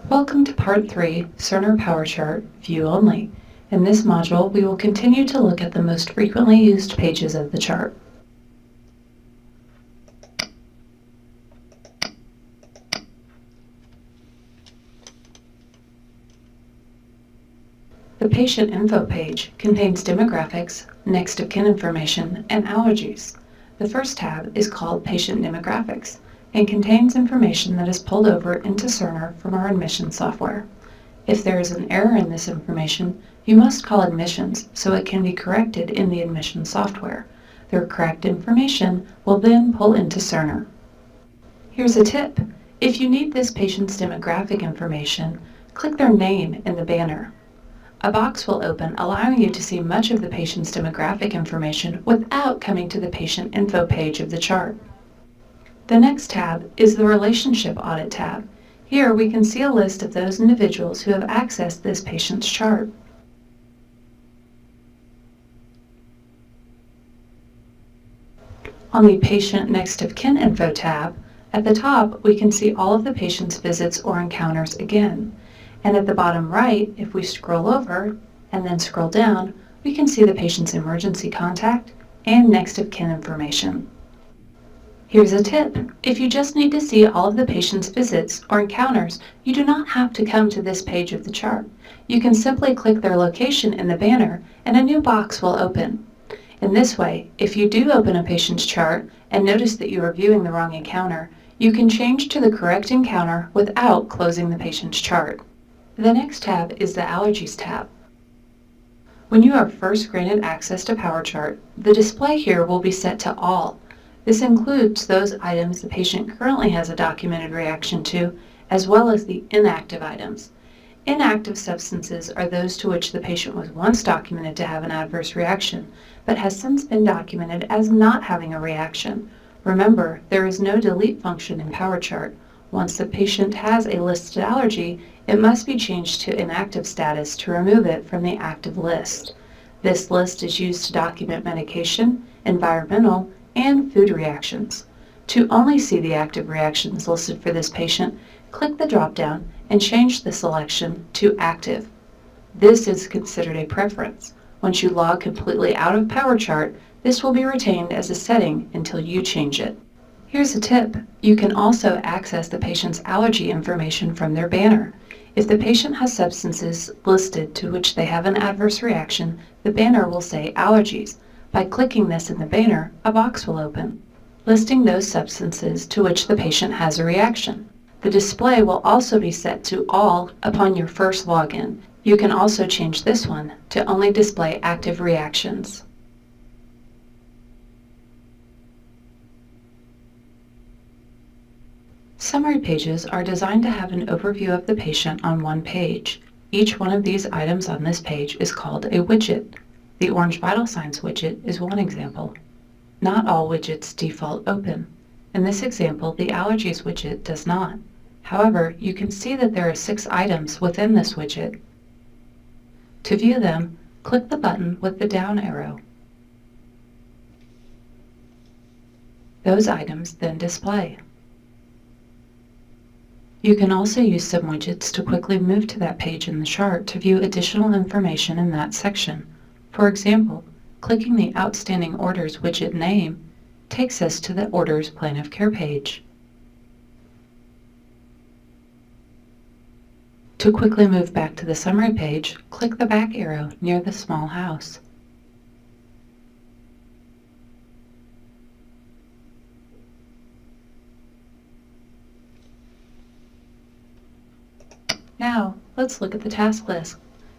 Welcome to Part 3, Cerner Powerchart, View Only. In this module, we will continue to look at the most frequently used pages of the chart. The Patient Info page contains demographics, next of kin information, and allergies. The first tab is called Patient Demographics and contains information that is pulled over into Cerner from our admissions software. If there is an error in this information, you must call admissions so it can be corrected in the admissions software. The correct information will then pull into Cerner. Here's a tip. If you need this patient's demographic information, click their name in the banner. A box will open allowing you to see much of the patient's demographic information without coming to the Patient Info page of the chart. The next tab is the Relationship Audit tab. Here we can see a list of those individuals who have accessed this patient's chart. On the Patient Next of Kin Info tab, at the top we can see all of the patient's visits or encounters again. And at the bottom right, if we scroll over and then scroll down, we can see the patient's emergency contact and next of kin information. Here's a tip. If you just need to see all of the patient's visits or encounters, you do not have to come to this page of the chart. You can simply click their location in the banner and a new box will open. In this way, if you do open a patient's chart and notice that you are viewing the wrong encounter, you can change to the correct encounter without closing the patient's chart. The next tab is the Allergies tab. When you are first granted access to Powerchart, the display here will be set to All. This includes those items the patient currently has a documented reaction to, as well as the inactive items. Inactive substances are those to which the patient was once documented to have an adverse reaction, but has since been documented as not having a reaction. Remember, there is no delete function in Powerchart. Once the patient has a listed allergy, it must be changed to inactive status to remove it from the active list. This list is used to document medication, environmental, and food reactions. To only see the active reactions listed for this patient, click the drop-down and change the selection to Active. This is considered a preference. Once you log completely out of Powerchart, this will be retained as a setting until you change it. Here's a tip. You can also access the patient's allergy information from their banner. If the patient has substances listed to which they have an adverse reaction, the banner will say Allergies. By clicking this in the banner, a box will open, listing those substances to which the patient has a reaction. The display will also be set to All upon your first login. You can also change this one to only display active reactions. Summary pages are designed to have an overview of the patient on one page. Each one of these items on this page is called a widget. The orange vital signs widget is one example. Not all widgets default open. In this example, the allergies widget does not. However, you can see that there are 6 items within this widget. To view them, click the button with the down arrow. Those items then display. You can also use some widgets to quickly move to that page in the chart to view additional information in that section. For example, clicking the Outstanding Orders widget name takes us to the Orders Plan of Care page. To quickly move back to the Summary page, click the back arrow near the small house. Now, let's look at the task list.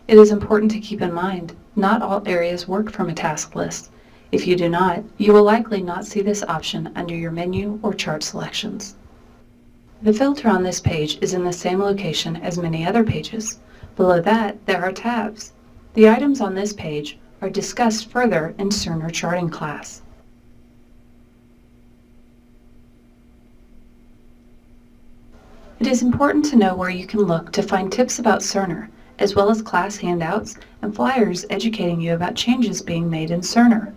It is important to keep in mind, not all areas work from a task list. If you do not, you will likely not see this option under your menu or chart selections. The filter on this page is in the same location as many other pages. Below that, there are tabs. The items on this page are discussed further in Cerner Charting class. It is important to know where you can look to find tips about Cerner, as well as class handouts and flyers educating you about changes being made in Cerner.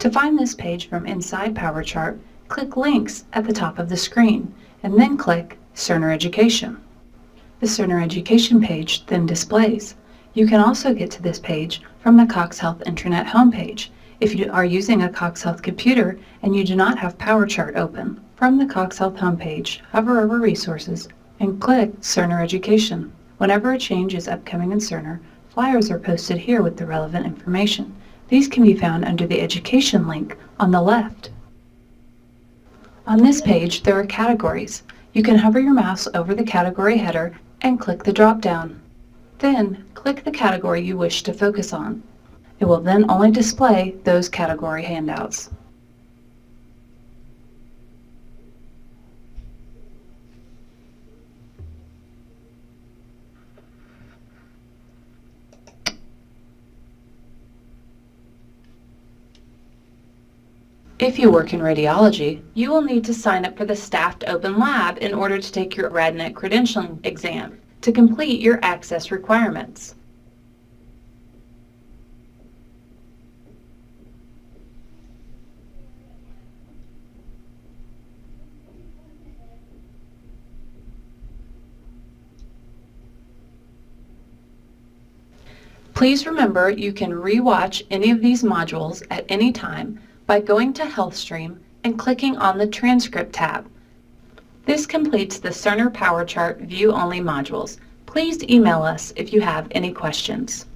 To find this page from inside Powerchart, click Links at the top of the screen, and then click Cerner Education. The Cerner Education page then displays. You can also get to this page from the Cox Health Intranet homepage if you are using a Cox Health computer and you do not have Powerchart open. From the Cox Health homepage, hover over Resources and click Cerner Education. Whenever a change is upcoming in Cerner, flyers are posted here with the relevant information. These can be found under the Education link on the left. On this page, there are categories. You can hover your mouse over the category header and click the drop-down. Then, click the category you wish to focus on. It will then only display those category handouts. If you work in radiology, you will need to sign up for the Staffed Open Lab in order to take your RadNet credentialing exam to complete your access requirements. Please remember you can re-watch any of these modules at any time by going to HealthStream and clicking on the Transcript tab. This completes the Cerner Powerchart View-Only modules. Please email us if you have any questions.